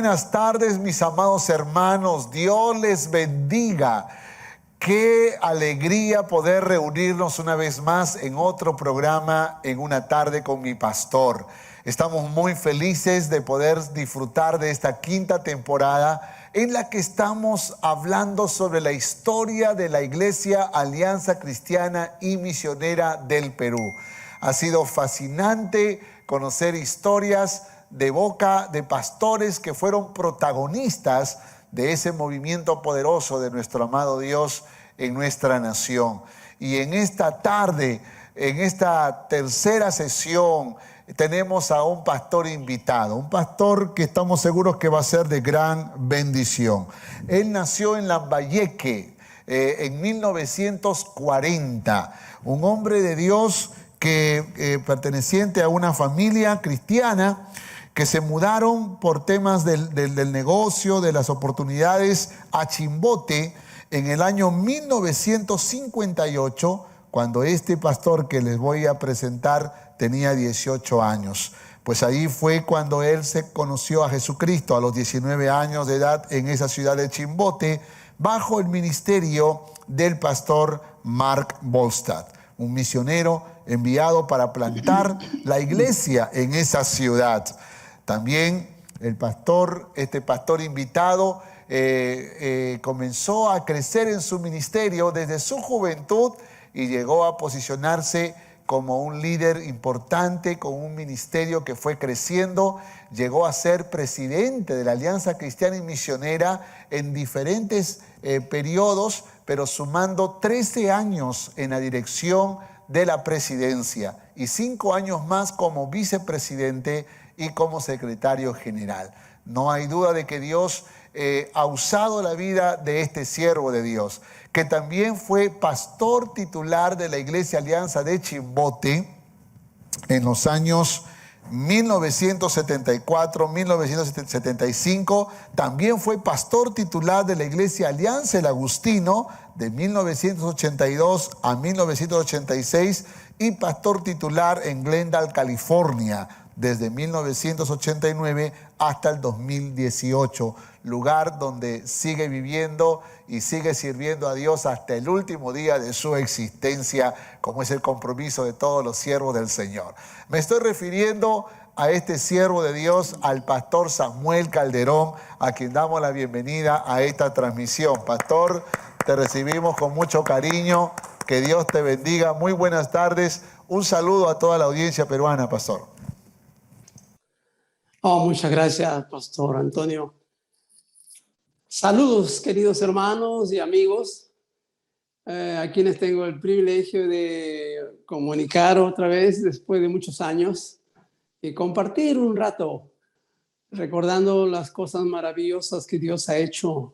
buenas tardes, mis amados hermanos. Dios les bendiga. Qué alegría poder reunirnos una vez más en otro programa, en una tarde con mi pastor. Estamos muy felices de poder disfrutar de esta quinta temporada en la que estamos hablando sobre la historia de la Iglesia Alianza Cristiana y Misionera del Perú. Ha sido fascinante conocer historias de boca de pastores que fueron protagonistas de ese movimiento poderoso de nuestro amado Dios en nuestra nación. Y en esta tarde, en esta tercera sesión, tenemos a un pastor invitado, un pastor que estamos seguros que va a ser de gran bendición. Él nació en Lambayeque en 1940, un hombre de Dios que perteneciente a una familia cristiana que se mudaron por temas del negocio, de las oportunidades a Chimbote en el año 1958, cuando este pastor que les voy a presentar tenía 18 años. Pues ahí fue cuando él se conoció a Jesucristo a los 19 años de edad en esa ciudad de Chimbote, bajo el ministerio del pastor Mark Bolstad, un misionero enviado para plantar la iglesia en esa ciudad. También este pastor invitado comenzó a crecer en su ministerio desde su juventud y llegó a posicionarse como un líder importante con un ministerio que fue creciendo. Llegó a ser presidente de la Alianza Cristiana y Misionera en diferentes periodos, pero sumando 13 años en la dirección de la presidencia y 5 años más como vicepresidente y como secretario general. No hay duda de que Dios ha usado la vida de este siervo de Dios, que también fue pastor titular de la Iglesia Alianza de Chimbote en los años 1974, 1975. También fue pastor titular de la Iglesia Alianza El Agustino de 1982 a 1986 y pastor titular en Glendale, California, desde 1989 hasta el 2018, lugar donde sigue viviendo y sigue sirviendo a Dios hasta el último día de su existencia, como es el compromiso de todos los siervos del Señor. Me estoy refiriendo a este siervo de Dios, al pastor Samuel Calderón, a quien damos la bienvenida a esta transmisión. Pastor, te recibimos con mucho cariño, que Dios te bendiga. Muy buenas tardes, un saludo a toda la audiencia peruana, pastor. Muchas gracias, Pastor Antonio. Saludos, queridos hermanos y amigos, a quienes tengo el privilegio de comunicar otra vez después de muchos años y compartir un rato recordando las cosas maravillosas que Dios ha hecho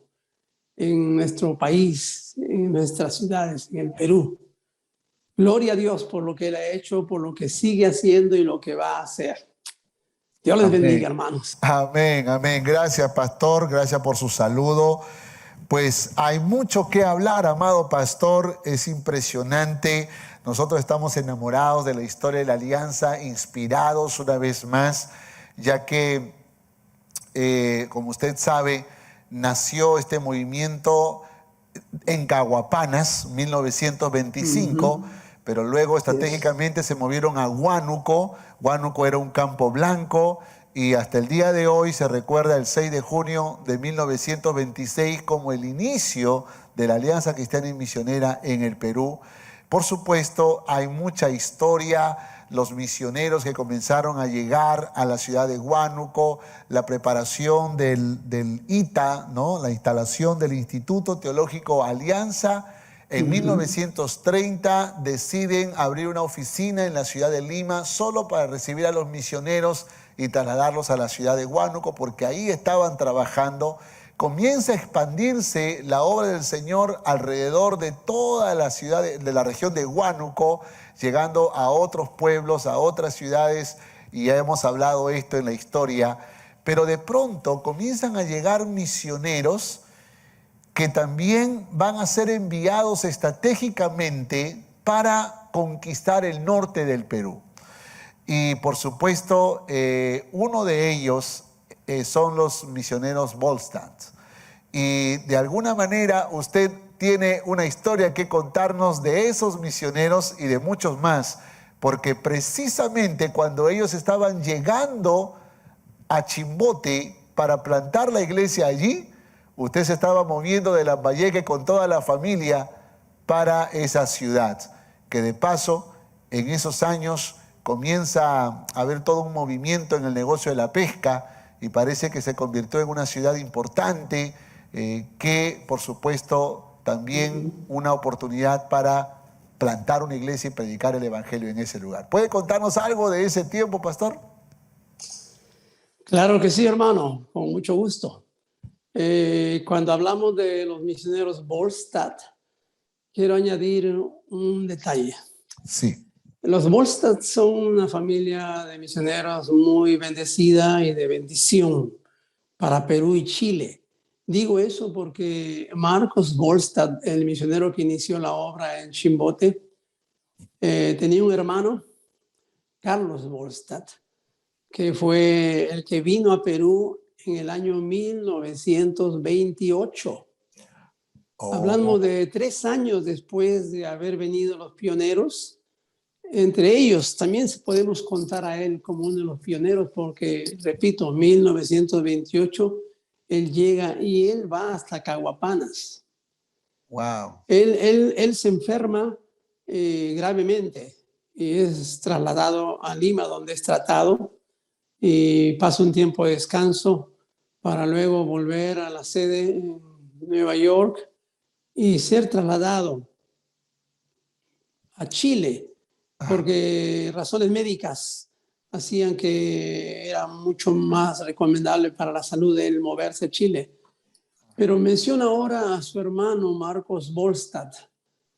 en nuestro país, en nuestras ciudades, en el Perú. Gloria a Dios por lo que Él ha hecho, por lo que sigue haciendo y lo que va a hacer. Dios les bendiga, hermanos. Amén, amén. Gracias, pastor. Gracias por su saludo. Pues hay mucho que hablar, amado pastor. Es impresionante. Nosotros estamos enamorados de la historia de la Alianza, inspirados una vez más, ya que, como usted sabe, nació este movimiento en Caguapanas, 1925, pero luego estratégicamente se movieron a Huánuco. Huánuco era un campo blanco y hasta el día de hoy se recuerda el 6 de junio de 1926 como el inicio de la Alianza Cristiana y Misionera en el Perú. Por supuesto, hay mucha historia, los misioneros que comenzaron a llegar a la ciudad de Huánuco, la preparación del ITA, ¿no? La instalación del Instituto Teológico Alianza. En 1930 deciden abrir una oficina en la ciudad de Lima solo para recibir a los misioneros y trasladarlos a la ciudad de Huánuco, porque ahí estaban trabajando. Comienza a expandirse la obra del Señor alrededor de toda la ciudad de la región de Huánuco, llegando a otros pueblos, a otras ciudades, y ya hemos hablado esto en la historia. Pero de pronto comienzan a llegar misioneros que también van a ser enviados estratégicamente para conquistar el norte del Perú. Y por supuesto, uno de ellos son los misioneros Volstead. Y de alguna manera usted tiene una historia que contarnos de esos misioneros y de muchos más, porque precisamente cuando ellos estaban llegando a Chimbote para plantar la iglesia allí, usted se estaba moviendo de Lambayeque con toda la familia para esa ciudad, que de paso en esos años comienza a haber todo un movimiento en el negocio de la pesca y parece que se convirtió en una ciudad importante, que por supuesto también una oportunidad para plantar una iglesia y predicar el evangelio en ese lugar. ¿Puede contarnos algo de ese tiempo, pastor? Claro que sí, hermano, con mucho gusto. Cuando hablamos de los misioneros Volstead, quiero añadir un detalle. Sí. Los Volstead son una familia de misioneros muy bendecida y de bendición para Perú y Chile. Digo eso porque Marcos Volstead, el misionero que inició la obra en Chimbote, tenía un hermano, Carlos Volstead, que fue el que vino a Perú en el año 1928. Hablamos de 3 años después de haber venido los pioneros. Entre ellos también podemos contar a él como uno de los pioneros porque, repito, 1928, él llega y él va hasta Caguapanas. Wow. Él se enferma gravemente y es trasladado a Lima, donde es tratado, y pasa un tiempo de descanso para luego volver a la sede en Nueva York y ser trasladado a Chile, porque razones médicas hacían que era mucho más recomendable para la salud de él moverse a Chile. Pero menciona ahora a su hermano Marcos Volstead,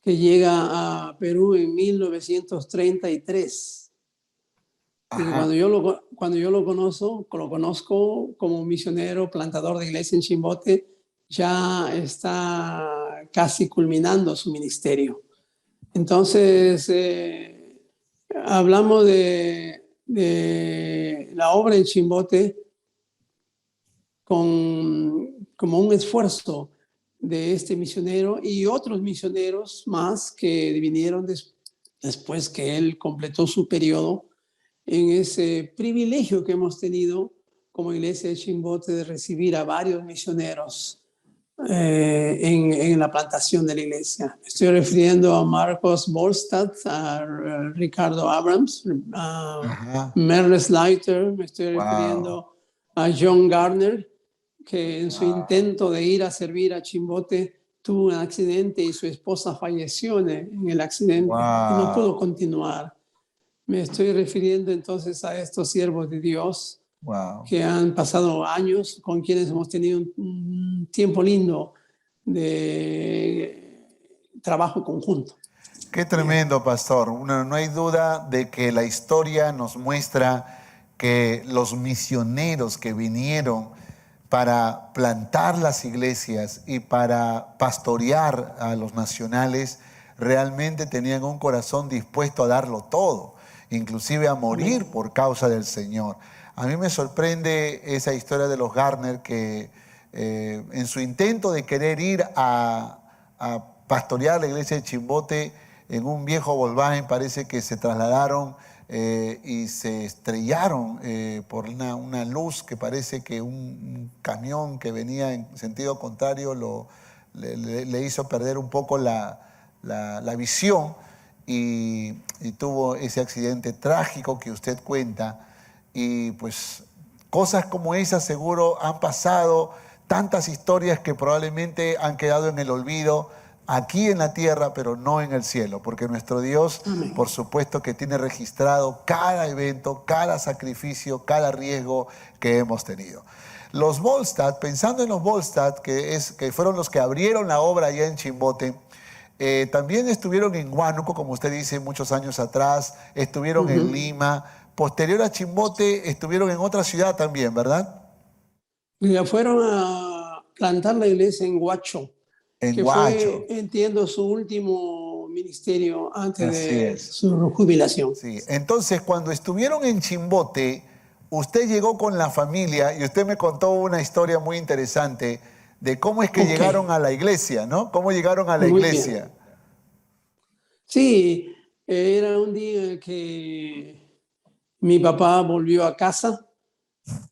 que llega a Perú en 1933. Y cuando yo lo conozco como misionero, plantador de iglesia en Chimbote, ya está casi culminando su ministerio. Entonces, hablamos de la obra en Chimbote como un esfuerzo de este misionero y otros misioneros más que vinieron después que él completó su periodo, en ese privilegio que hemos tenido como iglesia de Chimbote de recibir a varios misioneros en la plantación de la iglesia. Estoy refiriendo a Marcos Volstead, a Ricardo Abrams, a Merle Slater, me estoy refiriendo a John Garner, que en su intento de ir a servir a Chimbote tuvo un accidente y su esposa falleció en el accidente y no pudo continuar. Me estoy refiriendo entonces a estos siervos de Dios que han pasado años, con quienes hemos tenido un tiempo lindo de trabajo conjunto. Qué tremendo, pastor. No hay duda de que la historia nos muestra que los misioneros que vinieron para plantar las iglesias y para pastorear a los nacionales realmente tenían un corazón dispuesto a darlo todo, inclusive a morir por causa del Señor. A mí me sorprende esa historia de los Garner que en su intento de querer ir a pastorear la iglesia de Chimbote en un viejo Volkswagen, parece que se trasladaron y se estrellaron por una luz que parece que un camión que venía en sentido contrario le hizo perder un poco la visión y tuvo ese accidente trágico que usted cuenta. Y pues cosas como esas seguro han pasado, tantas historias que probablemente han quedado en el olvido aquí en la tierra, pero no en el cielo, porque nuestro Dios, por supuesto, que tiene registrado cada evento, cada sacrificio, cada riesgo que hemos tenido. Los Volstead, pensando en los Volstead, que fueron los que abrieron la obra allá en Chimbote, también estuvieron en Huánuco, como usted dice, muchos años atrás, estuvieron en Lima. Posterior a Chimbote, estuvieron en otra ciudad también, ¿verdad? Ya fueron a plantar la iglesia en Huacho, que fue, entiendo, su último ministerio antes de su jubilación. Sí. Entonces, cuando estuvieron en Chimbote, usted llegó con la familia y usted me contó una historia muy interesante de cómo es que Ok, llegaron a la iglesia, ¿no? ¿Cómo llegaron a la muy bien. iglesia? Sí, era un día en que mi papá volvió a casa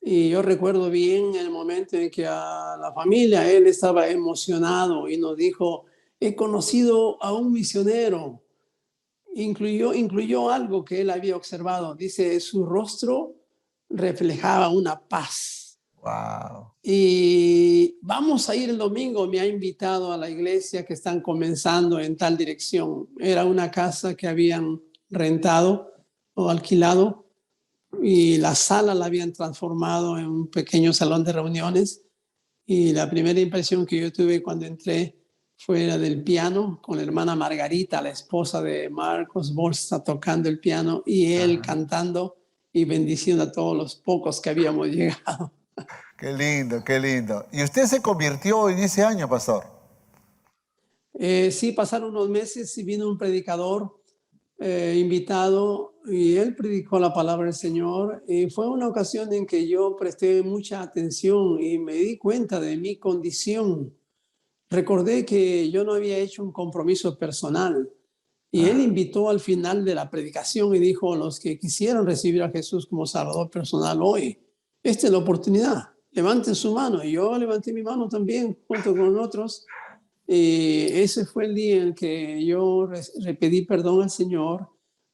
y yo recuerdo bien el momento en que a la familia él estaba emocionado y nos dijo, he conocido a un misionero. Incluyó algo que él había observado. Dice, su rostro reflejaba una paz. Wow. Y vamos a ir el domingo, me ha invitado a la iglesia que están comenzando en tal dirección. Era una casa que habían rentado o alquilado y la sala la habían transformado en un pequeño salón de reuniones. Y la primera impresión que yo tuve cuando entré fue la del piano, con la hermana Margarita, la esposa de Marcos Bolsa, tocando el piano y él Ajá. cantando y bendiciendo a todos los pocos que habíamos llegado. Qué lindo, qué lindo. ¿Y usted se convirtió en ese año, pastor? Sí, pasaron unos meses y vino un predicador invitado y él predicó la palabra del Señor y fue una ocasión en que yo presté mucha atención y me di cuenta de mi condición. Recordé que yo no había hecho un compromiso personal y él Ah, invitó al final de la predicación y dijo, los que quisieran recibir a Jesús como Salvador personal hoy, esta es la oportunidad, levanten su mano. Y yo levanté mi mano también junto con otros. Y ese fue el día en que yo le pedí perdón al Señor,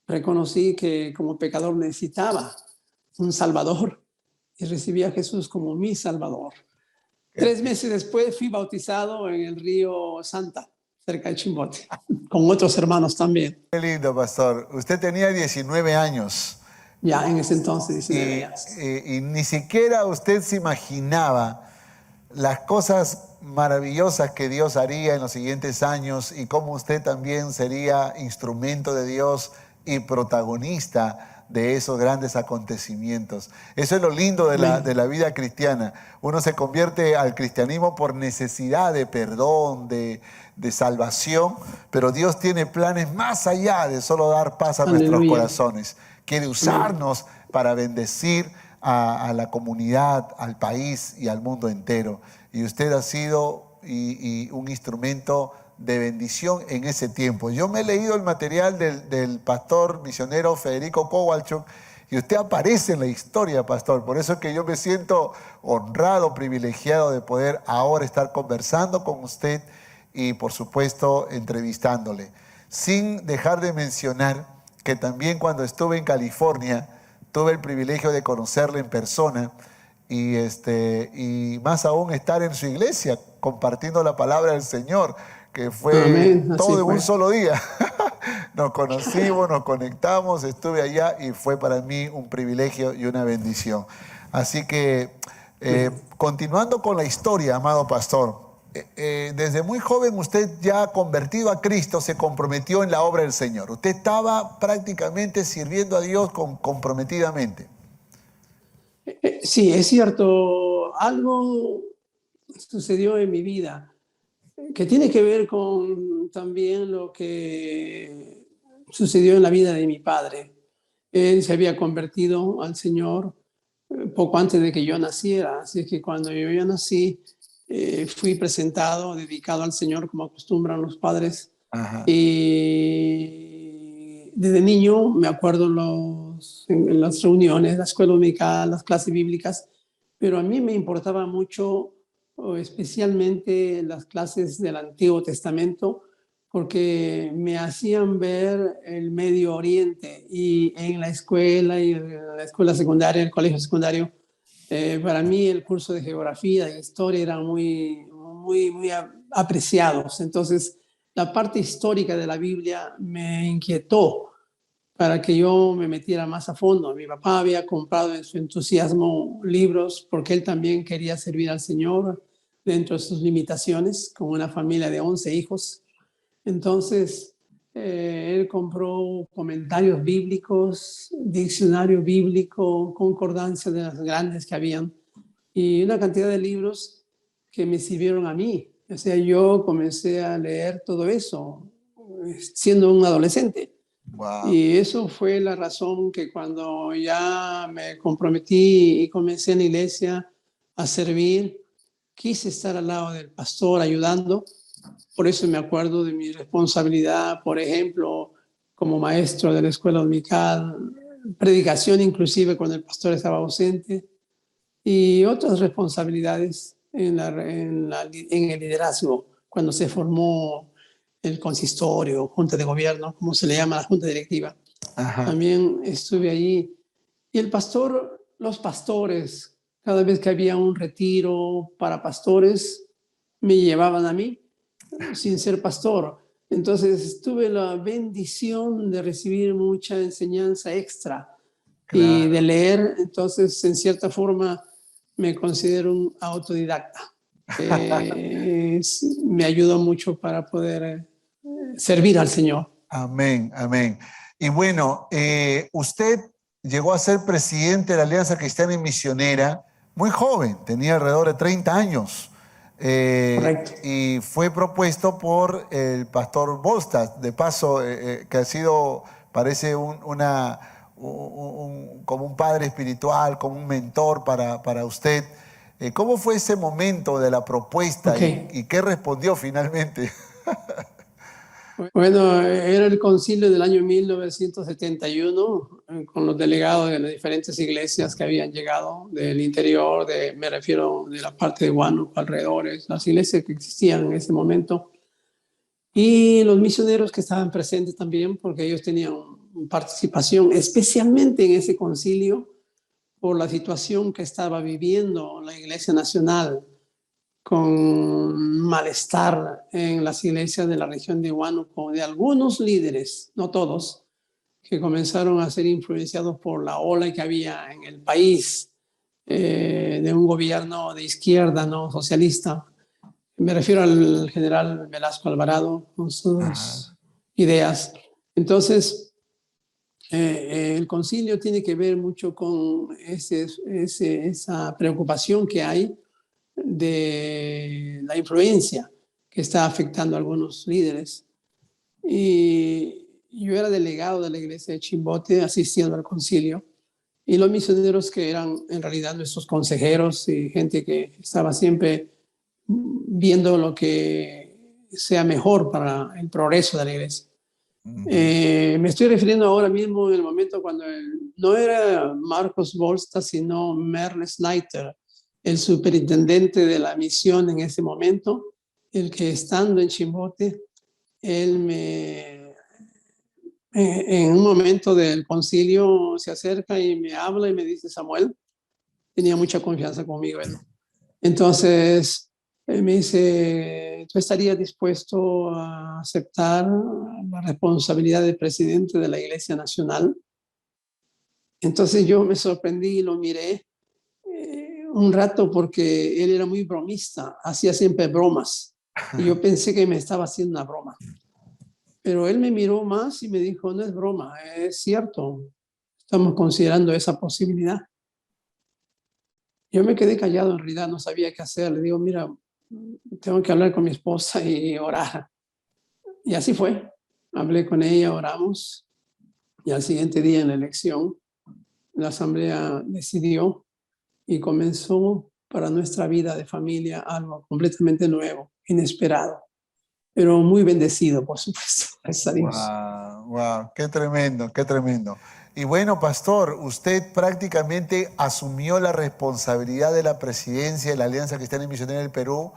reconocí que como pecador necesitaba un Salvador y recibí a Jesús como mi Salvador. qué, 3 meses después fui bautizado en el río Santa, cerca de Chimbote, con otros hermanos también, qué lindo, pastor. Usted tenía 19 años ya en ese entonces, 19 y, años. y ni siquiera usted se imaginaba las cosas maravillosas que Dios haría en los siguientes años y cómo usted también sería instrumento de Dios y protagonista de esos grandes acontecimientos. Eso es lo lindo de Amén. la vida cristiana. Uno se convierte al cristianismo por necesidad de perdón, de salvación, pero Dios tiene planes más allá de solo dar paz a nuestros Aleluya. corazones. Quiere Amén. usarnos para bendecir a la comunidad, al país y al mundo entero. Y usted ha sido un instrumento de bendición en ese tiempo. Yo me he leído el material del pastor misionero Federico Kowalczuk y usted aparece en la historia, pastor. Por eso es que yo me siento honrado, privilegiado de poder ahora estar conversando con usted y, por supuesto, entrevistándole. Sin dejar de mencionar que también cuando estuve en California, tuve el privilegio de conocerle en persona y más aún estar en su iglesia compartiendo la palabra del Señor, que fue Amén. Así todo en un fue. solo día. Nos conocimos, nos conectamos, estuve allá y fue para mí un privilegio y una bendición. Así que, Amén. continuando con la historia, amado pastor, desde muy joven usted ya convertido a Cristo se comprometió en la obra del Señor. Usted estaba prácticamente sirviendo a Dios comprometidamente. Sí, es cierto. Algo sucedió en mi vida que tiene que ver con también lo que sucedió en la vida de mi padre. Él se había convertido al Señor poco antes de que yo naciera, así que cuando yo ya nací, fui presentado, dedicado al Señor como acostumbran los padres. Ajá. Y desde niño me acuerdo en las reuniones, la escuela dominical, las clases bíblicas, pero a mí me importaba mucho, o especialmente las clases del Antiguo Testamento, porque me hacían ver el Medio Oriente y en la escuela y en la escuela secundaria, el colegio secundario, para mí el curso de geografía y historia eran muy apreciados. Entonces, la parte histórica de la Biblia me inquietó para que yo me metiera más a fondo. Mi papá había comprado en su entusiasmo libros porque él también quería servir al Señor dentro de sus limitaciones, con una familia de 11 hijos. Entonces, él compró comentarios bíblicos, diccionario bíblico, concordancia de las grandes que habían y una cantidad de libros que me sirvieron a mí. O sea, yo comencé a leer todo eso siendo un adolescente. Wow. Y eso fue la razón que cuando ya me comprometí y comencé en la iglesia a servir, quise estar al lado del pastor ayudando. Por eso me acuerdo de mi responsabilidad, por ejemplo, como maestro de la escuela dominical, predicación inclusive cuando el pastor estaba ausente y otras responsabilidades en el liderazgo, cuando se formó el consistorio, junta de gobierno, como se le llama la junta directiva. Ajá. También estuve allí. Y el pastor, los pastores, cada vez que había un retiro para pastores, me llevaban a mí sin ser pastor. Entonces tuve la bendición de recibir mucha enseñanza extra y de Claro. leer. Entonces, en cierta forma, me considero un autodidacta. Me ayudó mucho para poder servir al Señor. Amén, amén. Y bueno, usted llegó a ser presidente de la Alianza Cristiana y Misionera muy joven, tenía alrededor de 30 años. Correcto. Y fue propuesto por el pastor Bostas, de paso, que ha sido, parece como un padre espiritual, como un mentor para usted. ¿Cómo fue ese momento de la propuesta Ok. y qué respondió finalmente? Bueno, era el concilio del año 1971 con los delegados de las diferentes iglesias que habían llegado del interior, me refiero de la parte de Huánuco, alrededores, las iglesias que existían en ese momento, y los misioneros que estaban presentes también, porque ellos tenían participación, especialmente en ese concilio, por la situación que estaba viviendo la Iglesia Nacional con malestar en las iglesias de la región de Huánuco, de algunos líderes, no todos, que comenzaron a ser influenciados por la ola que había en el país de un gobierno de izquierda, no socialista. Me refiero al general Velasco Alvarado con sus Ajá. ideas. Entonces, el concilio tiene que ver mucho con esa preocupación que hay de la influencia que está afectando a algunos líderes. Y yo era delegado de la iglesia de Chimbote asistiendo al concilio. Y los misioneros que eran en realidad nuestros consejeros y gente que estaba siempre viendo lo que sea mejor para el progreso de la iglesia. Ujú. Me estoy refiriendo ahora mismo en el momento cuando no era Marcos Bolsta, sino Merle Snyder, el superintendente de la misión en ese momento, el que estando en Chimbote, él en un momento del concilio se acerca y me habla y me dice, Samuel, tenía mucha confianza conmigo él. Entonces, él me dice, ¿tú estarías dispuesto a aceptar la responsabilidad de presidente de la Iglesia Nacional? Entonces yo me sorprendí y lo miré un rato porque él era muy bromista, hacía siempre bromas. Y yo pensé que me estaba haciendo una broma. Pero él me miró más y me dijo, no es broma, es cierto, estamos considerando esa posibilidad. Yo me quedé callado, en realidad no sabía qué hacer. Le digo, mira, tengo que hablar con mi esposa y orar. Y así fue. Hablé con ella, oramos. Y al siguiente día en la elección, la asamblea decidió y comenzó para nuestra vida de familia algo completamente nuevo, inesperado, pero muy bendecido, por supuesto. Gracias a Dios. Wow, wow, qué tremendo, qué tremendo. Y bueno, pastor, usted prácticamente asumió la responsabilidad de la presidencia de la Alianza Cristiana y Misionera del Perú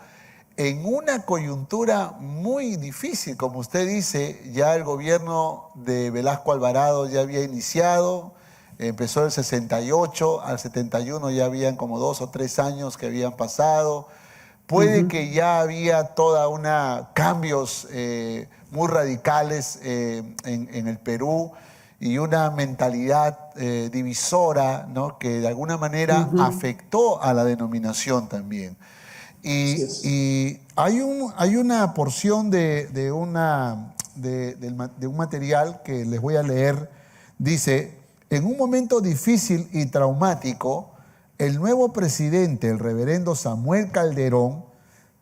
en una coyuntura muy difícil. Como usted dice, ya el gobierno de Velasco Alvarado ya había iniciado, empezó el 68, al 71 ya habían como 2 o 3 años que habían pasado. Puede que ya había toda una cambios muy radicales en el Perú y una mentalidad divisora, ¿no? Que de alguna manera afectó a la denominación también. Así Y, es. y hay una porción de un material que les voy a leer. Dice, en un momento difícil y traumático, el nuevo presidente, el reverendo Samuel Calderón,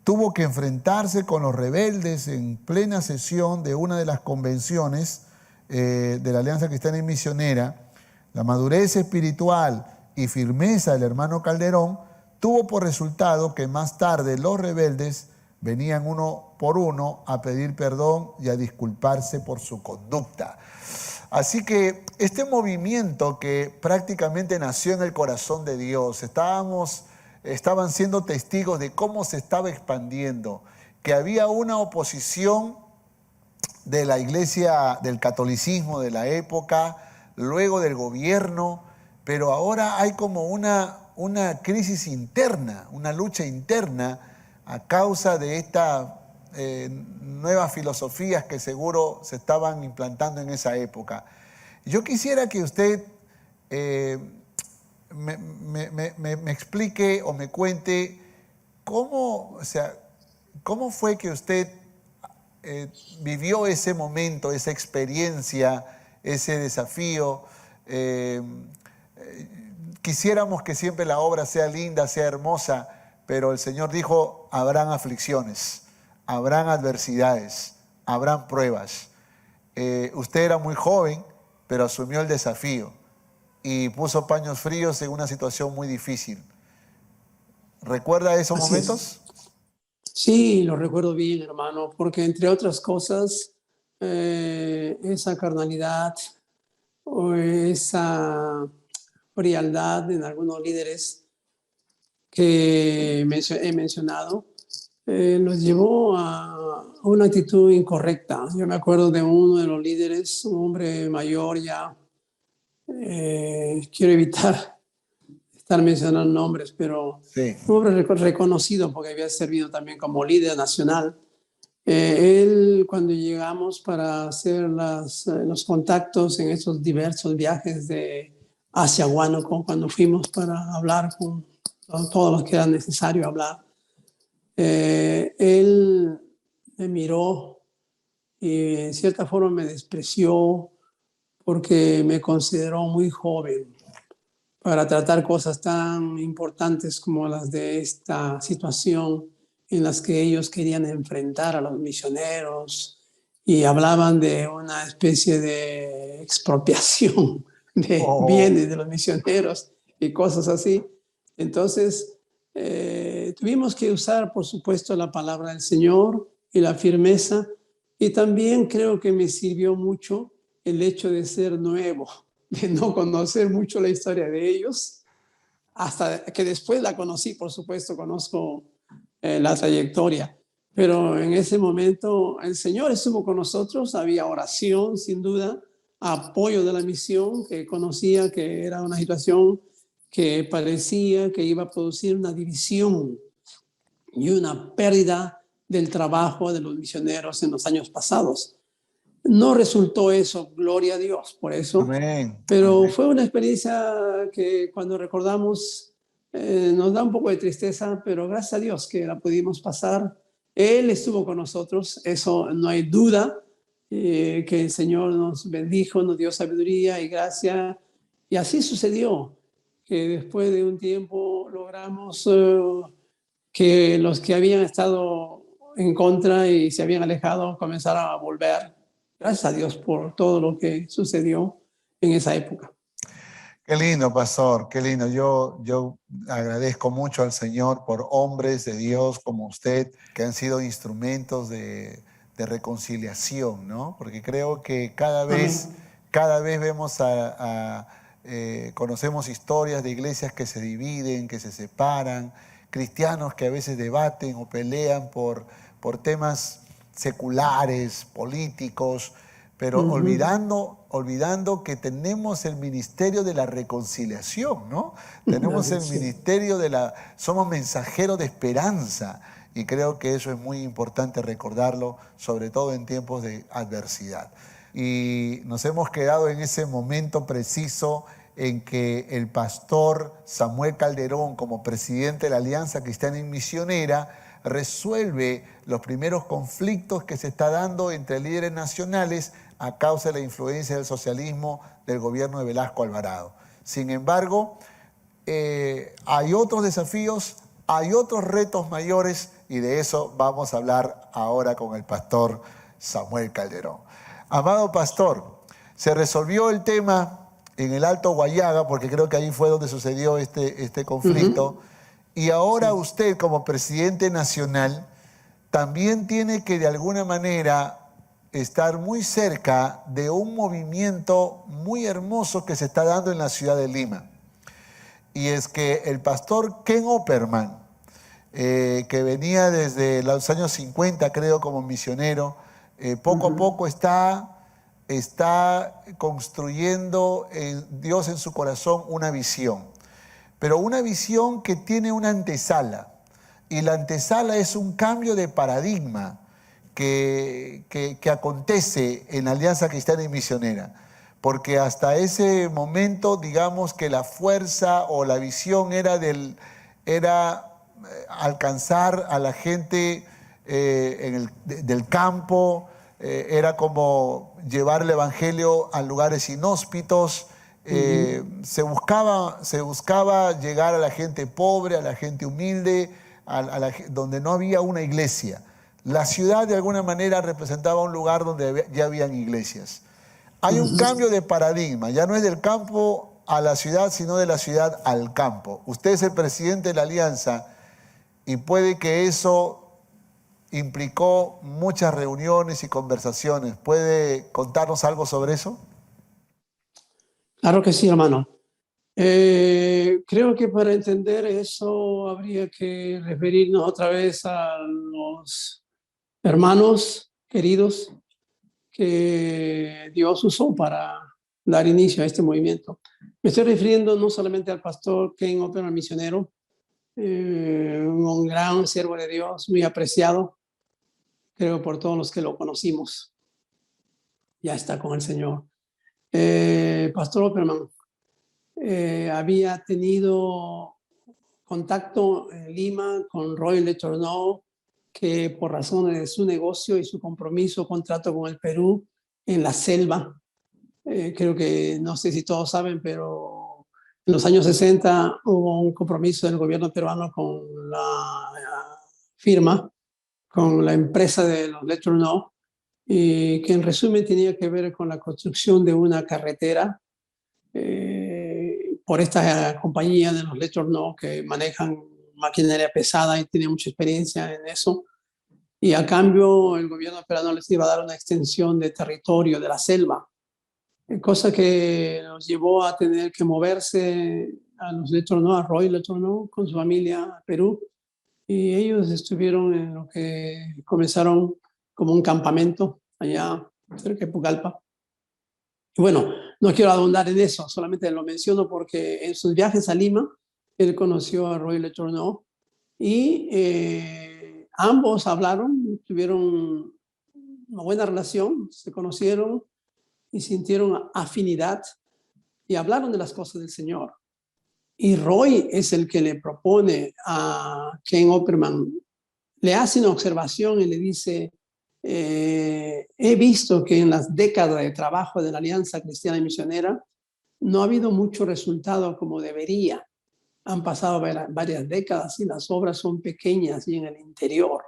tuvo que enfrentarse con los rebeldes en plena sesión de una de las convenciones de la Alianza Cristiana y Misionera, la madurez espiritual y firmeza del hermano Calderón tuvo por resultado que más tarde los rebeldes venían uno por uno a pedir perdón y a disculparse por su conducta. Así que este movimiento que prácticamente nació en el corazón de Dios, estaban siendo testigos de cómo se estaba expandiendo, que había una oposición de la iglesia, del catolicismo de la época, luego del gobierno, pero ahora hay como una crisis interna, una lucha interna a causa de estas nuevas filosofías que seguro se estaban implantando en esa época. Yo quisiera que usted me explique o me cuente cómo fue que usted vivió ese momento, esa experiencia, ese desafío. Quisiéramos que siempre la obra sea linda, sea hermosa, pero el Señor dijo, habrán aflicciones, habrán adversidades, habrán pruebas. Usted era muy joven, pero asumió el desafío y puso paños fríos en una situación muy difícil. ¿Recuerda esos Así momentos? Sí, lo recuerdo bien, hermano, porque entre otras cosas, esa carnalidad o esa frialdad en algunos líderes que he mencionado, los llevó a una actitud incorrecta. Yo me acuerdo de uno de los líderes, un hombre mayor ya, quiero evitar estar mencionando nombres, pero Sí. un hombre reconocido porque había servido también como líder nacional. Él, cuando llegamos para hacer los contactos en esos diversos viajes hacia Huánuco, cuando fuimos para hablar con todos los que era necesario hablar, él me miró y en cierta forma me despreció porque me consideró muy joven para tratar cosas tan importantes como las de esta situación en las que ellos querían enfrentar a los misioneros y hablaban de una especie de expropiación de bienes de los misioneros y cosas así. Entonces, tuvimos que usar, por supuesto, la palabra del Señor y la firmeza, y también creo que me sirvió mucho el hecho de ser nuevo, de no conocer mucho la historia de ellos, hasta que después la conocí, por supuesto, conozco la trayectoria. Pero en ese momento el Señor estuvo con nosotros, había oración, sin duda, apoyo de la misión, que conocía que era una situación que parecía que iba a producir una división y una pérdida del trabajo de los misioneros en los años pasados. No resultó eso, gloria a Dios por eso. Amén. Pero Amén. fue una experiencia que cuando recordamos nos da un poco de tristeza, pero gracias a Dios que la pudimos pasar. Él estuvo con nosotros, eso no hay duda, que el Señor nos bendijo, nos dio sabiduría y gracia. Y así sucedió, que después de un tiempo logramos que los que habían estado en contra y se habían alejado comenzaran a volver. Gracias a Dios por todo lo que sucedió en esa época. Qué lindo, pastor, qué lindo. Yo agradezco mucho al Señor por hombres de Dios como usted, que han sido instrumentos de reconciliación, ¿no? Porque creo que cada vez vemos conocemos historias de iglesias que se dividen, que se separan, cristianos que a veces debaten o pelean por temas seculares, políticos, pero olvidando que tenemos el ministerio de la reconciliación, ¿no? Tenemos el ministerio somos mensajeros de esperanza, y creo que eso es muy importante recordarlo, sobre todo en tiempos de adversidad. Y nos hemos quedado en ese momento preciso en que el pastor Samuel Calderón, como presidente de la Alianza Cristiana y Misionera, resuelve los primeros conflictos que se está dando entre líderes nacionales a causa de la influencia del socialismo del gobierno de Velasco Alvarado. Sin embargo, hay otros desafíos, hay otros retos mayores, y de eso vamos a hablar ahora con el pastor Samuel Calderón. Amado pastor, Se resolvió el tema en el Alto Guayaga, porque creo que ahí fue donde sucedió este conflicto. Y ahora usted, como presidente nacional, también tiene que de alguna manera estar muy cerca de un movimiento muy hermoso que se está dando en la ciudad de Lima. Y es que el pastor Ken Opperman, que venía desde los años 50, creo, como misionero, poco a poco está construyendo Dios en su corazón una visión. Pero una visión que tiene una antesala. Y la antesala es un cambio de paradigma que acontece en la Alianza Cristiana y Misionera. Porque hasta ese momento, digamos que la fuerza o la visión era alcanzar a la gente del campo, era como llevar el evangelio a lugares inhóspitos. Se buscaba llegar a la gente pobre, a la gente humilde, donde no había una iglesia. La ciudad de alguna manera representaba un lugar donde ya habían iglesias. Hay un cambio de paradigma, ya no es del campo a la ciudad, sino de la ciudad al campo. Usted es el presidente de la Alianza y puede que eso implicó muchas reuniones y conversaciones. ¿Puede contarnos algo sobre eso? Claro que sí, hermano. Creo que para entender eso habría que referirnos otra vez a los hermanos queridos que Dios usó para dar inicio a este movimiento. Me estoy refiriendo no solamente al pastor Ken Opperman, misionero, un gran siervo de Dios, muy apreciado, creo por todos los que lo conocimos. Ya está con el Señor. Pastor Opperman había tenido contacto en Lima con Roy Letourneau, que por razones de su negocio y su compromiso, contrato con el Perú en la selva. Creo que, no sé si todos saben, pero en los años 60 hubo un compromiso del gobierno peruano con la firma, con la empresa de los Letourneau, y que en resumen tenía que ver con la construcción de una carretera por esta compañía de los Letourneau, que manejan maquinaria pesada y tienen mucha experiencia en eso. Y a cambio el gobierno peruano les iba a dar una extensión de territorio de la selva, cosa que nos llevó a tener que moverse a los Letourneau, a Roy Letourneau con su familia a Perú, y ellos estuvieron en lo que comenzaron como un campamento allá cerca de Pucallpa. Y bueno, no quiero ahondar en eso, solamente lo menciono porque en sus viajes a Lima él conoció a Roy Letourneau y ambos hablaron, tuvieron una buena relación, se conocieron y sintieron afinidad y hablaron de las cosas del Señor. Y Roy es el que le propone a Ken Opperman, le hace una observación y le dice, he visto que en las décadas de trabajo de la Alianza Cristiana y Misionera no ha habido mucho resultado como debería. Han pasado varias décadas y las obras son pequeñas y en el interior.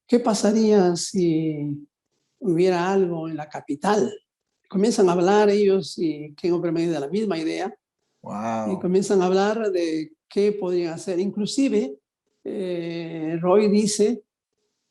¿Qué pasaría si hubiera algo en la capital? Comienzan a hablar ellos y Ken Opperman de la misma idea. Wow. Y comienzan a hablar de qué podrían hacer. Inclusive, Roy dice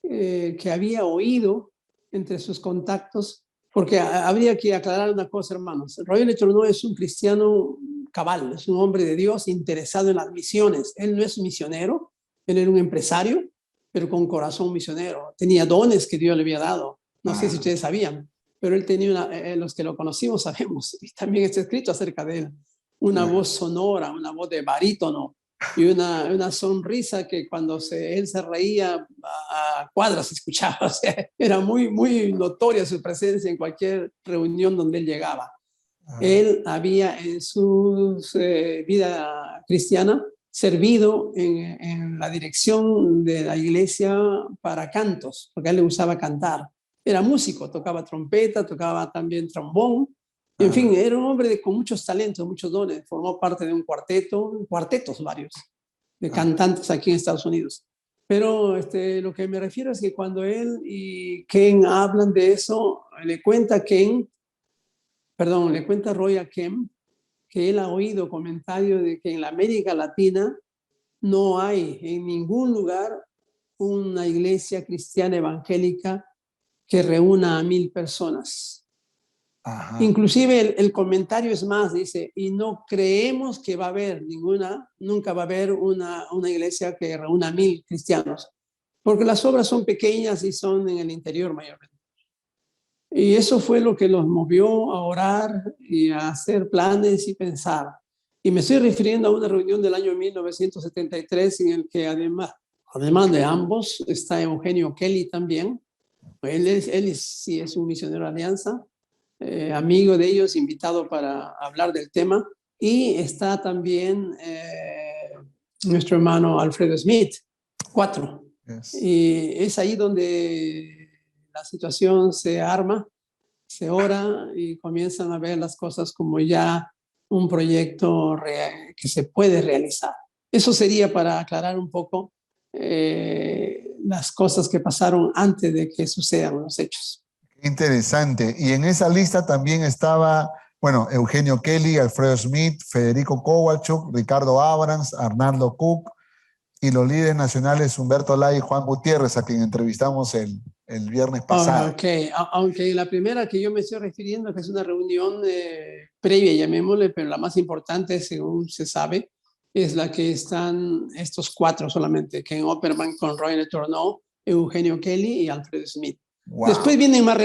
que había oído entre sus contactos, porque habría que aclarar una cosa, hermanos. Roy Letourneau es un cristiano cabal, es un hombre de Dios interesado en las misiones. Él no es misionero, él era un empresario, pero con corazón misionero. Tenía dones que Dios le había dado. No sé si ustedes sabían, pero él tenía, los que lo conocimos sabemos, y también está escrito acerca de él, una voz sonora, una voz de barítono y una sonrisa que cuando él se reía a cuadras se escuchaba. O sea, era muy, muy notoria su presencia en cualquier reunión donde él llegaba. Él había en su vida cristiana servido en la dirección de la iglesia para cantos, porque a él le gustaba cantar. Era músico, tocaba trompeta, tocaba también trombón. En fin, era un hombre con muchos talentos, muchos dones. Formó parte de un cuarteto, cuartetos varios, de cantantes aquí en Estados Unidos. Pero lo que me refiero es que cuando él y Ken hablan de eso, le cuenta a Ken perdón, le cuenta Roy a Kem que él ha oído comentarios de que en la América Latina no hay en ningún lugar una iglesia cristiana evangélica que reúna a 1,000 personas. Ajá. Inclusive el comentario es más, dice, y no creemos que va a haber nunca va a haber una iglesia que reúna a 1,000 cristianos, porque las obras son pequeñas y son en el interior mayormente. Y eso fue lo que los movió a orar y a hacer planes y pensar. Y me estoy refiriendo a una reunión del año 1973 en el que además de ambos está Eugenio Kelly también. Él sí es un misionero de Alianza, amigo de ellos, invitado para hablar del tema. Y está también nuestro hermano Alfredo Smith, 4. Yes. Y es ahí donde la situación se arma, se ora y comienzan a ver las cosas como ya un proyecto que se puede realizar. Eso sería para aclarar un poco las cosas que pasaron antes de que sucedan los hechos. Interesante. Y en esa lista también estaba, bueno, Eugenio Kelly, Alfredo Smith, Federico Kowalczuk, Ricardo Abrams, Arnaldo Cook y los líderes nacionales Humberto Lai y Juan Gutiérrez, a quien entrevistamos el viernes pasado. Ok, aunque la primera que yo me estoy refiriendo, que es una reunión previa, llamémosle, pero la más importante, según se sabe, es la que están estos 4 solamente, Ken Opperman, con Roy Letourneau, Eugenio Kelly y Alfredo Smith. Wow. Después vienen más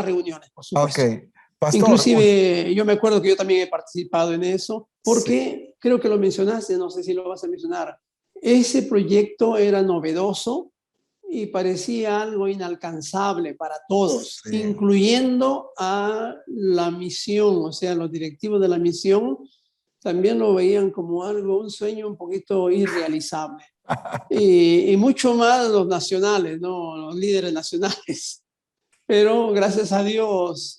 reuniones, por supuesto. Ok, pastor. Inclusive yo me acuerdo que yo también he participado en eso, porque creo que lo mencionaste, no sé si lo vas a mencionar. Ese proyecto era novedoso y parecía algo inalcanzable para todos, incluyendo a la misión, o sea, los directivos de la misión también lo veían como algo, un sueño un poquito irrealizable. Y mucho más los nacionales, ¿no? Los líderes nacionales. Pero gracias a Dios,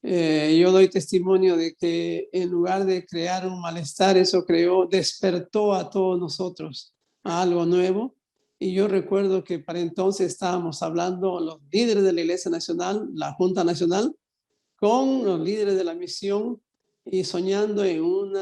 yo doy testimonio de que en lugar de crear un malestar, eso despertó a todos nosotros a algo nuevo. Y yo recuerdo que para entonces estábamos hablando los líderes de la Iglesia Nacional, la Junta Nacional, con los líderes de la misión y soñando en un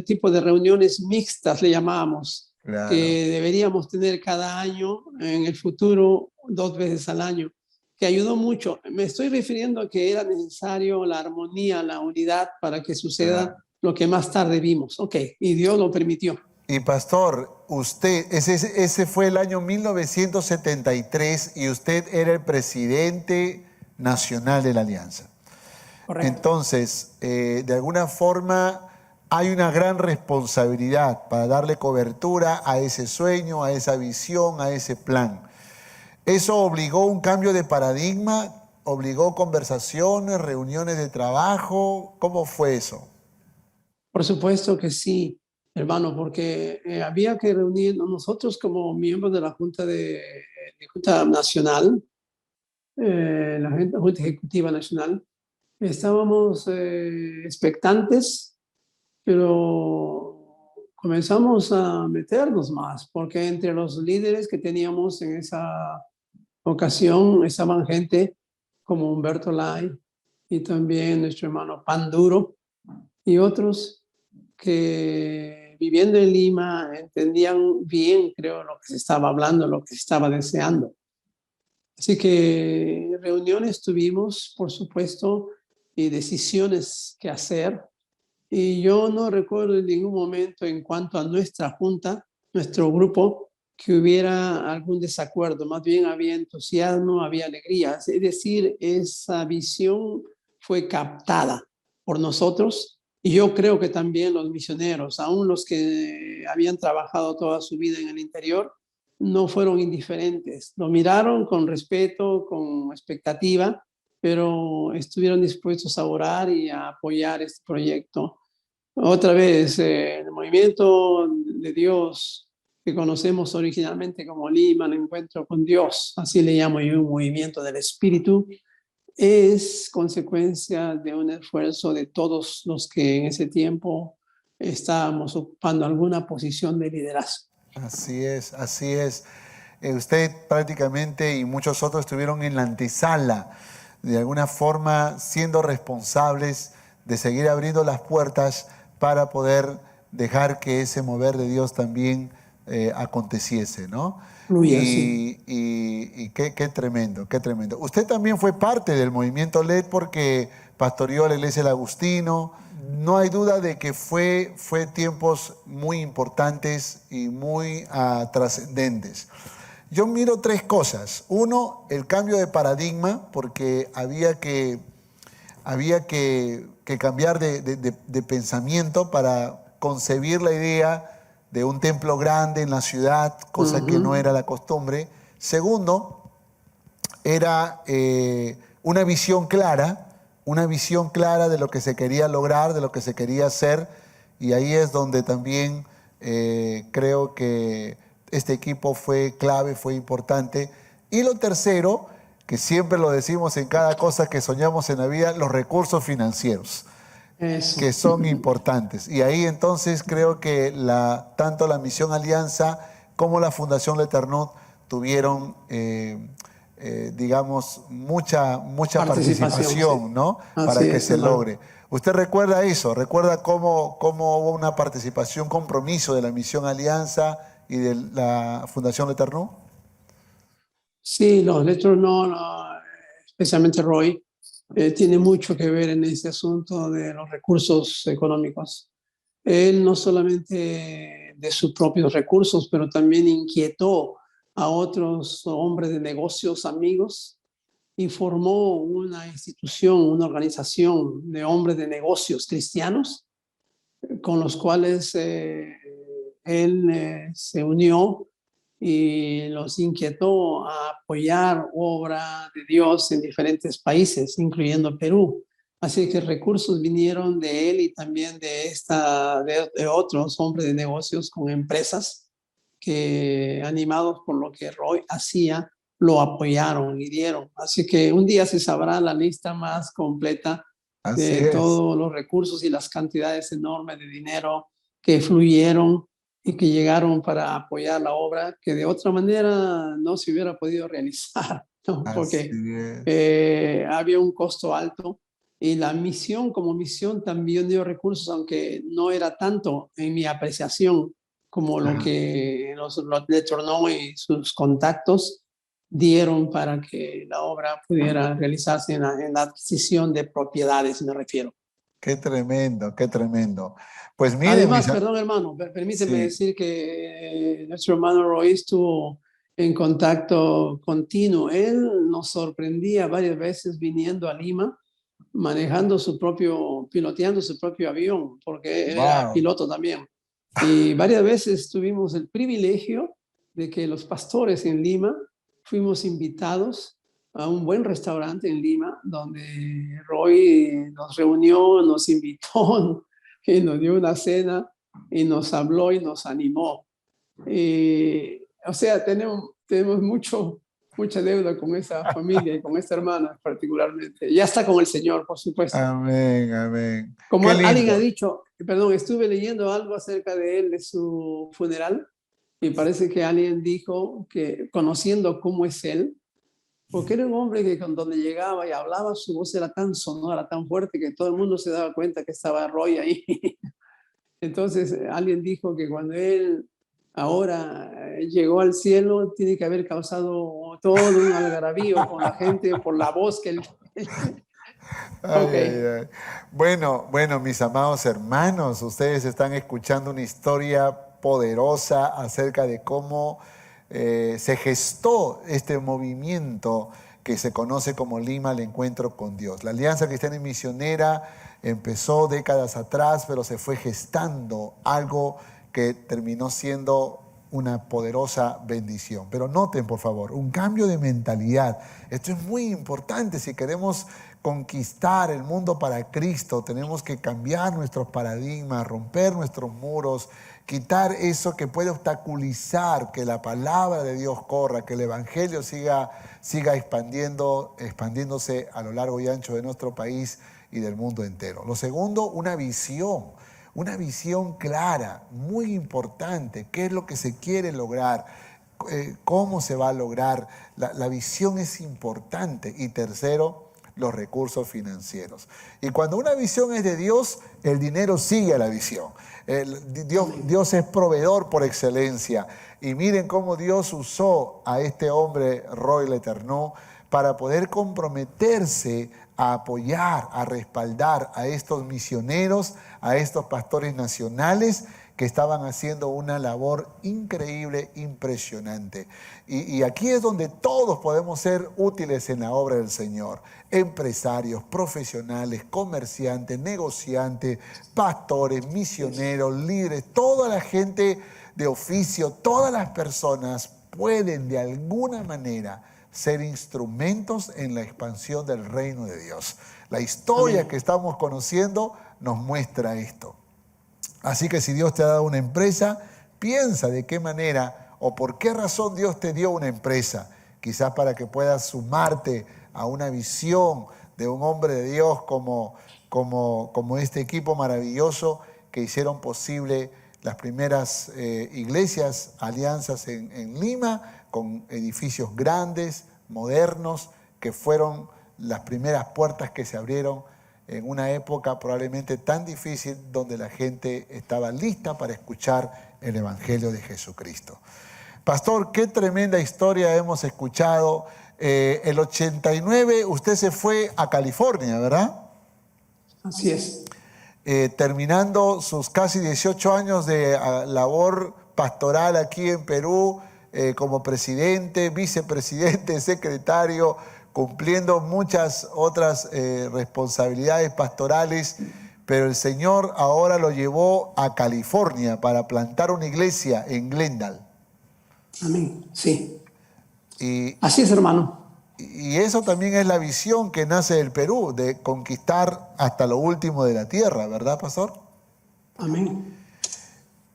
tipo de reuniones mixtas, le llamábamos, Claro. que deberíamos tener cada año, en el futuro, 2 veces al año, que ayudó mucho. Me estoy refiriendo a que era necesario la armonía, la unidad para que suceda lo que más tarde vimos. Ok, y Dios lo permitió. Y pastor, usted, ese fue el año 1973 y usted era el presidente nacional de la Alianza. Correcto. Entonces, de alguna forma hay una gran responsabilidad para darle cobertura a ese sueño, a esa visión, a ese plan. ¿Eso obligó un cambio de paradigma? ¿Obligó conversaciones, reuniones de trabajo? ¿Cómo fue eso? Por supuesto que sí, hermano, porque había que reunirnos nosotros como miembros de la Junta Nacional, la Junta Ejecutiva Nacional. Estábamos expectantes, pero comenzamos a meternos más, porque entre los líderes que teníamos en esa ocasión estaban gente como Humberto Lai y también nuestro hermano Panduro y otros que viviendo en Lima entendían bien, creo, lo que se estaba hablando, lo que se estaba deseando. Así que reuniones tuvimos, por supuesto, y decisiones que hacer. Y yo no recuerdo en ningún momento en cuanto a nuestra junta, nuestro grupo, que hubiera algún desacuerdo. Más bien había entusiasmo, había alegría. Es decir, esa visión fue captada por nosotros. Y yo creo que también los misioneros, aún los que habían trabajado toda su vida en el interior, no fueron indiferentes. Lo miraron con respeto, con expectativa, pero estuvieron dispuestos a orar y a apoyar este proyecto. Otra vez, el movimiento de Dios que conocemos originalmente como Lima, el encuentro con Dios, así le llamo yo, un movimiento del Espíritu, es consecuencia de un esfuerzo de todos los que en ese tiempo estábamos ocupando alguna posición de liderazgo. Así es, así es. Usted prácticamente y muchos otros estuvieron en la antesala de alguna forma siendo responsables de seguir abriendo las puertas para poder dejar que ese mover de Dios también aconteciese, ¿no? Fluye así. Y qué tremendo, qué tremendo. Usted también fue parte del movimiento LED porque pastoreó la iglesia del Agustino. No hay duda de que fue tiempos muy importantes y muy trascendentes. Yo miro tres cosas. Uno, el cambio de paradigma, porque había que cambiar de pensamiento para concebir la idea de un templo grande en la ciudad, cosa que no era la costumbre. Segundo, era una visión clara de lo que se quería lograr, de lo que se quería hacer, y ahí es donde también creo que este equipo fue clave, fue importante. Y lo tercero, que siempre lo decimos en cada cosa que soñamos en la vida, los recursos financieros, Eso. que son importantes. Y ahí entonces creo que tanto la Misión Alianza como la Fundación Leternot tuvieron, digamos, mucha participación, Sí. ¿no? Para Así que es, se hermano. logre. ¿Usted recuerda eso? ¿Recuerda cómo hubo una participación, compromiso de la Misión Alianza y de la Fundación Leternot? Sí, los letros no, especialmente Roy, tiene mucho que ver en este asunto de los recursos económicos. Él no solamente de sus propios recursos, pero también inquietó a otros hombres de negocios, amigos, y formó una institución, una organización de hombres de negocios cristianos con los cuales él se unió y los inquietó a apoyar obra de Dios en diferentes países, incluyendo Perú. Así que recursos vinieron de él y también de otros hombres de negocios con empresas que, animados por lo que Roy hacía, lo apoyaron y dieron. Así que un día se sabrá la lista más completa Así de es. todos los recursos y las cantidades enormes de dinero que fluyeron y que llegaron para apoyar la obra, que de otra manera no se hubiera podido realizar, ¿no? Así Porque es. había un costo alto y la misión como misión también dio recursos, aunque no era tanto en mi apreciación como lo Ajá. que los Le Tourneau y sus contactos dieron para que la obra pudiera realizarse en la adquisición de propiedades, me refiero. Qué tremendo, qué tremendo. Pues miren, Además, perdón hermano, permíteme sí, decir que nuestro hermano Roy estuvo en contacto continuo. Él nos sorprendía varias veces viniendo a Lima, piloteando su propio avión, porque él era wow. piloto también. Y varias veces tuvimos el privilegio de que los pastores en Lima fuimos invitados a un buen restaurante en Lima, donde Roy nos reunió, nos invitó y nos dio una cena y nos habló y nos animó. O sea, tenemos mucha deuda con esa familia y con esta hermana particularmente. Ya está con el Señor, por supuesto. Amén, amén. Como Qué alguien ha lindo. dicho, perdón, estuve leyendo algo acerca de él, de su funeral, y parece que alguien dijo que conociendo cómo es él, porque era un hombre que con donde llegaba y hablaba, su voz era tan sonora, tan fuerte, que todo el mundo se daba cuenta que estaba Roy ahí. Entonces alguien dijo que cuando él ahora llegó al cielo, tiene que haber causado todo un algarabío con la gente por la voz que él... Ay, Ok. ay, ay. Bueno, mis amados hermanos, ustedes están escuchando una historia poderosa acerca de cómo se gestó este movimiento que se conoce como Lima al Encuentro con Dios. La Alianza Cristiana y Misionera empezó décadas atrás, pero se fue gestando algo que terminó siendo una poderosa bendición. Pero noten, por favor, un cambio de mentalidad. Esto es muy importante. Si queremos conquistar el mundo para Cristo, tenemos que cambiar nuestros paradigmas, romper nuestros muros, quitar eso que puede obstaculizar que la palabra de Dios corra, que el Evangelio siga expandiéndose a lo largo y ancho de nuestro país y del mundo entero. Lo segundo, una visión clara, muy importante. ¿Qué es lo que se quiere lograr? ¿Cómo se va a lograr? La visión es importante. Y tercero, los recursos financieros. Y cuando una visión es de Dios, el dinero sigue a la visión. Dios es proveedor por excelencia. Y miren cómo Dios usó a este hombre, Roy Letourneau, para poder comprometerse a apoyar, a respaldar a estos misioneros, a estos pastores nacionales que estaban haciendo una labor increíble, impresionante. Y aquí es donde todos podemos ser útiles en la obra del Señor. Empresarios, profesionales, comerciantes, negociantes, pastores, misioneros, líderes, toda la gente de oficio, todas las personas pueden de alguna manera ser instrumentos en la expansión del reino de Dios. La historia que estamos conociendo nos muestra esto. Así que si Dios te ha dado una empresa, piensa de qué manera o por qué razón Dios te dio una empresa. Quizás para que puedas sumarte a una visión de un hombre de Dios como este equipo maravilloso que hicieron posible las primeras iglesias, alianzas en Lima, con edificios grandes, modernos, que fueron las primeras puertas que se abrieron en una época probablemente tan difícil donde la gente estaba lista para escuchar el Evangelio de Jesucristo. Pastor, qué tremenda historia hemos escuchado. El 89 usted se fue a California, ¿verdad? Así es. Terminando sus casi 18 años de labor pastoral aquí en Perú, como presidente, vicepresidente, secretario, cumpliendo muchas otras responsabilidades pastorales, pero el Señor ahora lo llevó a California para plantar una iglesia en Glendale. Amén, sí. Y así es, hermano. Y eso también es la visión que nace del Perú, de conquistar hasta lo último de la tierra, ¿verdad, pastor? Amén.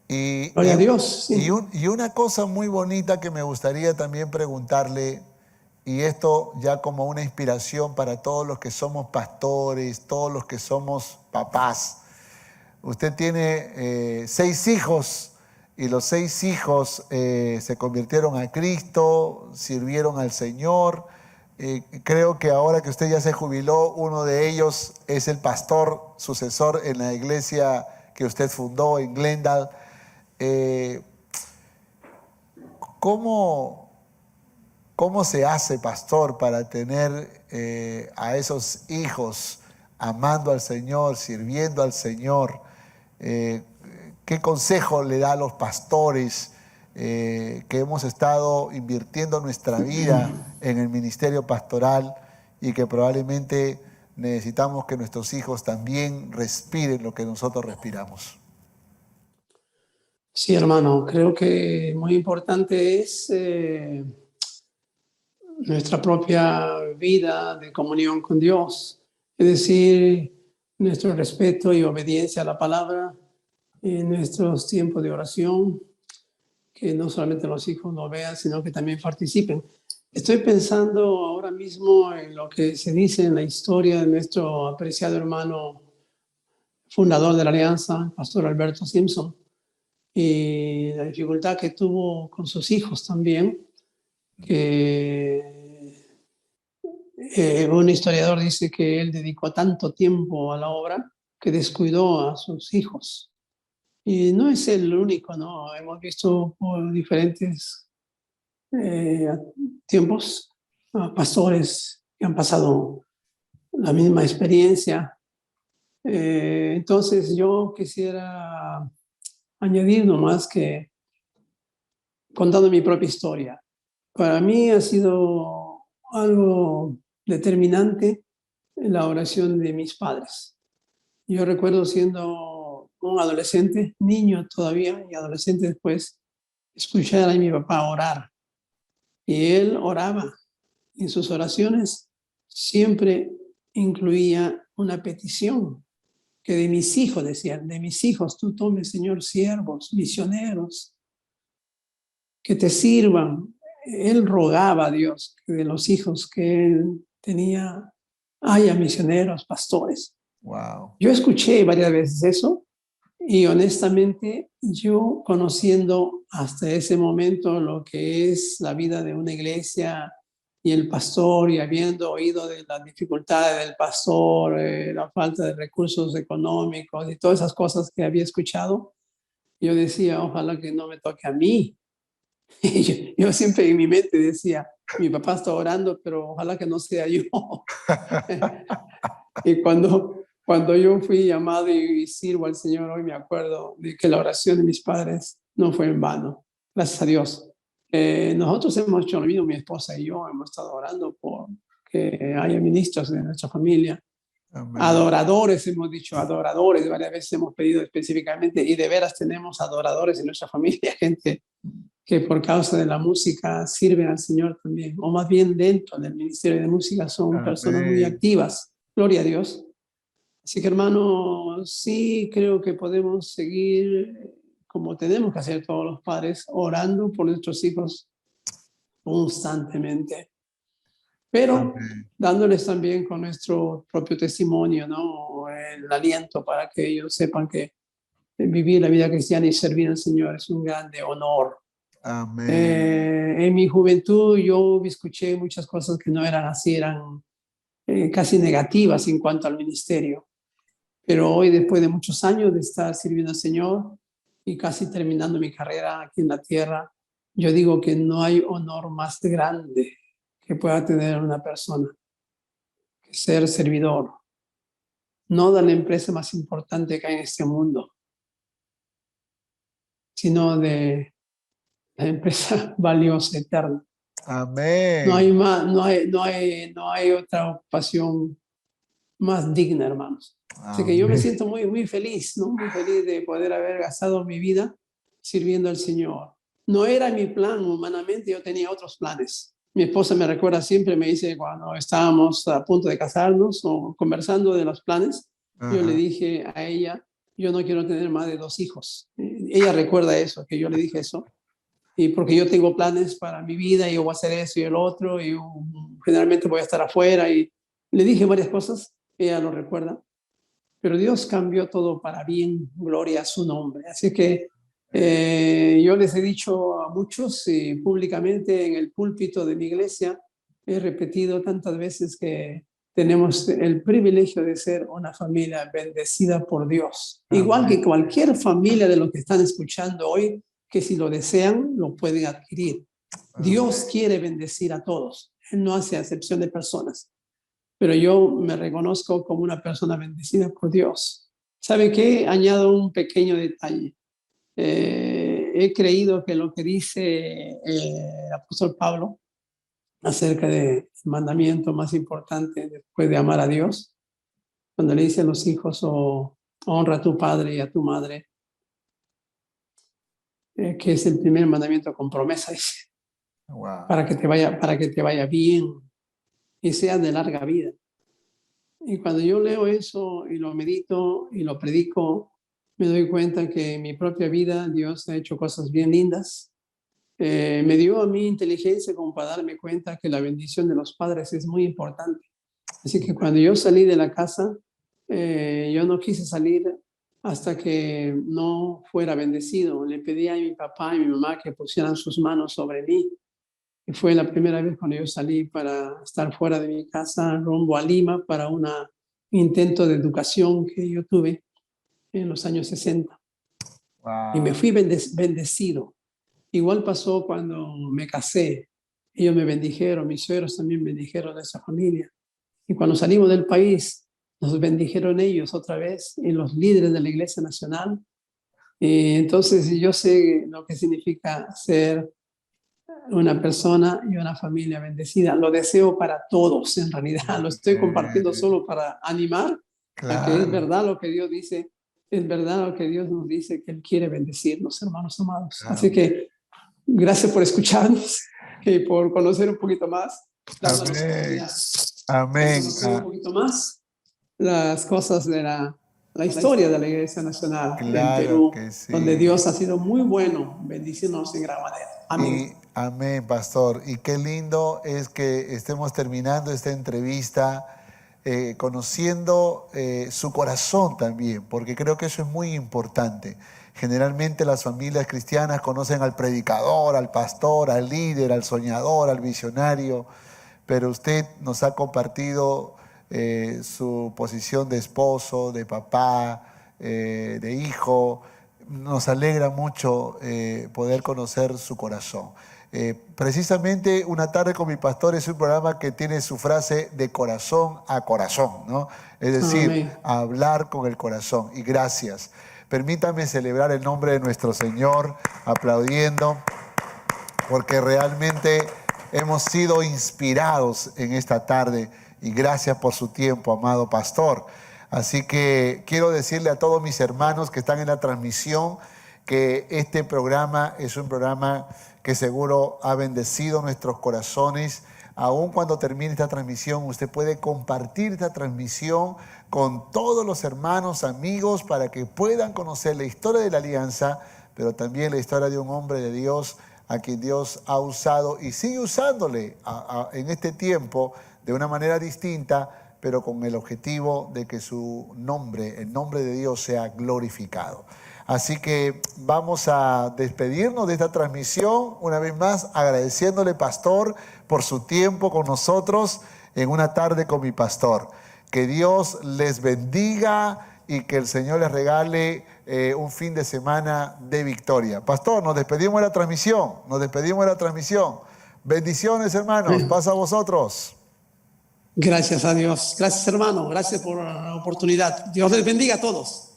Y, Gloria a Dios. Sí. Y una cosa muy bonita que me gustaría también preguntarle, y esto ya como una inspiración para todos los que somos pastores, todos los que somos papás. Usted tiene 6 hijos y los 6 hijos se convirtieron a Cristo, sirvieron al Señor. Creo que ahora que usted ya se jubiló, uno de ellos es el pastor sucesor en la iglesia que usted fundó en Glendale. ¿Cómo se hace, pastor, para tener a esos hijos amando al Señor, sirviendo al Señor? ¿Qué consejo le da a los pastores que hemos estado invirtiendo nuestra vida en el ministerio pastoral y que probablemente necesitamos que nuestros hijos también respiren lo que nosotros respiramos? Sí, hermano, creo que muy importante es nuestra propia vida de comunión con Dios, es decir, nuestro respeto y obediencia a la palabra en nuestros tiempos de oración, que no solamente los hijos lo vean, sino que también participen. Estoy pensando ahora mismo en lo que se dice en la historia de nuestro apreciado hermano fundador de la Alianza, Pastor Alberto Simpson, y la dificultad que tuvo con sus hijos también, que un historiador dice que él dedicó tanto tiempo a la obra que descuidó a sus hijos. Y no es el único, ¿no? Hemos visto por diferentes tiempos pastores que han pasado la misma experiencia. Entonces yo quisiera añadir nomás que, contando mi propia historia, para mí ha sido algo determinante en la oración de mis padres. Yo recuerdo siendo un adolescente, niño todavía y adolescente después, escuchar a mi papá orar. Y él oraba. En sus oraciones siempre incluía una petición que de mis hijos, decían, de mis hijos tú tomes, Señor, siervos, misioneros, que te sirvan. Él rogaba a Dios que de los hijos que él tenía haya misioneros, pastores. Wow. Yo escuché varias veces eso y honestamente yo, conociendo hasta ese momento lo que es la vida de una iglesia y el pastor, y habiendo oído de las dificultades del pastor, la falta de recursos económicos y todas esas cosas que había escuchado, yo decía, ojalá que no me toque a mí. Y yo siempre en mi mente decía, mi papá está orando, pero ojalá que no sea yo. Y cuando yo fui llamado y sirvo al Señor, hoy me acuerdo de que la oración de mis padres no fue en vano. Gracias a Dios. Nosotros hemos hecho lo mismo, mi esposa y yo hemos estado orando por que haya ministros de nuestra familia. Amén. Adoradores, hemos dicho adoradores, varias veces hemos pedido específicamente, y de veras tenemos adoradores en nuestra familia, gente que por causa de la música sirven al Señor también, o más bien dentro del ministerio de música son personas muy Amén. activas. Gloria a Dios. Así que, hermanos, sí creo que podemos seguir como tenemos que hacer todos los padres, orando por nuestros hijos constantemente, pero Amén. dándoles también con nuestro propio testimonio, ¿no? El aliento para que ellos sepan que vivir la vida cristiana y servir al Señor es un grande honor. Amén. En mi juventud yo escuché muchas cosas que no eran así, eran casi negativas en cuanto al ministerio. Pero hoy, después de muchos años de estar sirviendo al Señor y casi terminando mi carrera aquí en la tierra, yo digo que no hay honor más grande que pueda tener una persona que ser servidor, no de la empresa más importante que hay en este mundo, sino de la empresa valiosa, eterna. Amén. No hay más, no hay otra ocupación más digna, hermanos. Así que yo me Amén. siento muy feliz, ¿no? Muy feliz de poder haber gastado mi vida sirviendo al Señor. No era mi plan humanamente, yo tenía otros planes. Mi esposa me recuerda siempre, me dice cuando estábamos a punto de casarnos o conversando de los planes, yo le Ajá. dije a ella, yo no quiero tener más de 2 hijos. Ella recuerda eso, que yo le dije eso. Y porque yo tengo planes para mi vida, y yo voy a hacer eso y el otro, y generalmente voy a estar afuera, y le dije varias cosas, ella lo recuerda, pero Dios cambió todo para bien, gloria a su nombre. Así que yo les he dicho a muchos públicamente en el púlpito de mi iglesia, he repetido tantas veces que tenemos el privilegio de ser una familia bendecida por Dios, igual que cualquier familia de los que están escuchando hoy, que si lo desean, lo pueden adquirir. Dios quiere bendecir a todos. Él no hace acepción de personas. Pero yo me reconozco como una persona bendecida por Dios. ¿Sabe qué? Añado un pequeño detalle. He creído que lo que dice el apóstol Pablo acerca del mandamiento más importante después de amar a Dios, cuando le dice a los hijos, honra a tu padre y a tu madre, que es el primer mandamiento con promesa, dice, Wow. para que te vaya bien y sea de larga vida. Y cuando yo leo eso y lo medito y lo predico, me doy cuenta que en mi propia vida Dios ha hecho cosas bien lindas. Me dio a mí inteligencia como para darme cuenta que la bendición de los padres es muy importante. Así que cuando yo salí de la casa, yo no quise salir hasta que no fuera bendecido. Le pedí a mi papá y mi mamá que pusieran sus manos sobre mí. Y fue la primera vez cuando yo salí para estar fuera de mi casa, rumbo a Lima, para un intento de educación que yo tuve en los años 60. Y me Wow. fui bendecido. Igual pasó cuando me casé. Ellos me bendijeron, mis suegros también bendijeron a esa familia. Y cuando salimos del país, nos bendijeron ellos otra vez, y los líderes de la Iglesia Nacional. Y entonces yo sé lo que significa ser una persona y una familia bendecida. Lo deseo para todos, en realidad. Lo estoy compartiendo solo para animar a que es Claro. verdad lo que Dios dice. Es verdad lo que Dios nos dice, que Él quiere bendecirnos, hermanos amados. Así que gracias por escucharnos y por conocer un poquito más. Amén. Amén. Amén. Conocer un poquito más las cosas de la historia de la Iglesia Nacional en Claro Perú, que donde sí. Dios ha sido muy bueno, bendiciéndonos en gran manera. Amén. Y amén, pastor. Y qué lindo es que estemos terminando esta entrevista conociendo su corazón también, porque creo que eso es muy importante. Generalmente las familias cristianas conocen al predicador, al pastor, al líder, al soñador, al visionario, pero usted nos ha compartido su posición de esposo, de papá, de hijo. Nos alegra mucho poder conocer su corazón. Precisamente Una tarde con mi pastor es un programa que tiene su frase de corazón a corazón, ¿no? Es decir, Amén. hablar con el corazón. Y gracias. Permítame celebrar el nombre de nuestro Señor aplaudiendo, porque realmente hemos sido inspirados en esta tarde. Y gracias por su tiempo, amado pastor. Así que quiero decirle a todos mis hermanos que están en la transmisión que este programa es un programa que seguro ha bendecido nuestros corazones. Aún cuando termine esta transmisión, usted puede compartir esta transmisión con todos los hermanos, amigos, para que puedan conocer la historia de la alianza, pero también la historia de un hombre de Dios a quien Dios ha usado y sigue usándole en este tiempo de una manera distinta, pero con el objetivo de que su nombre, el nombre de Dios, sea glorificado. Así que vamos a despedirnos de esta transmisión, una vez más agradeciéndole, pastor, por su tiempo con nosotros en Una tarde con mi pastor. Que Dios les bendiga y que el Señor les regale un fin de semana de victoria. Pastor, nos despedimos de la transmisión. Bendiciones, hermanos. Pasa a vosotros. Gracias a Dios. Gracias, hermano. Gracias por la oportunidad. Dios les bendiga a todos.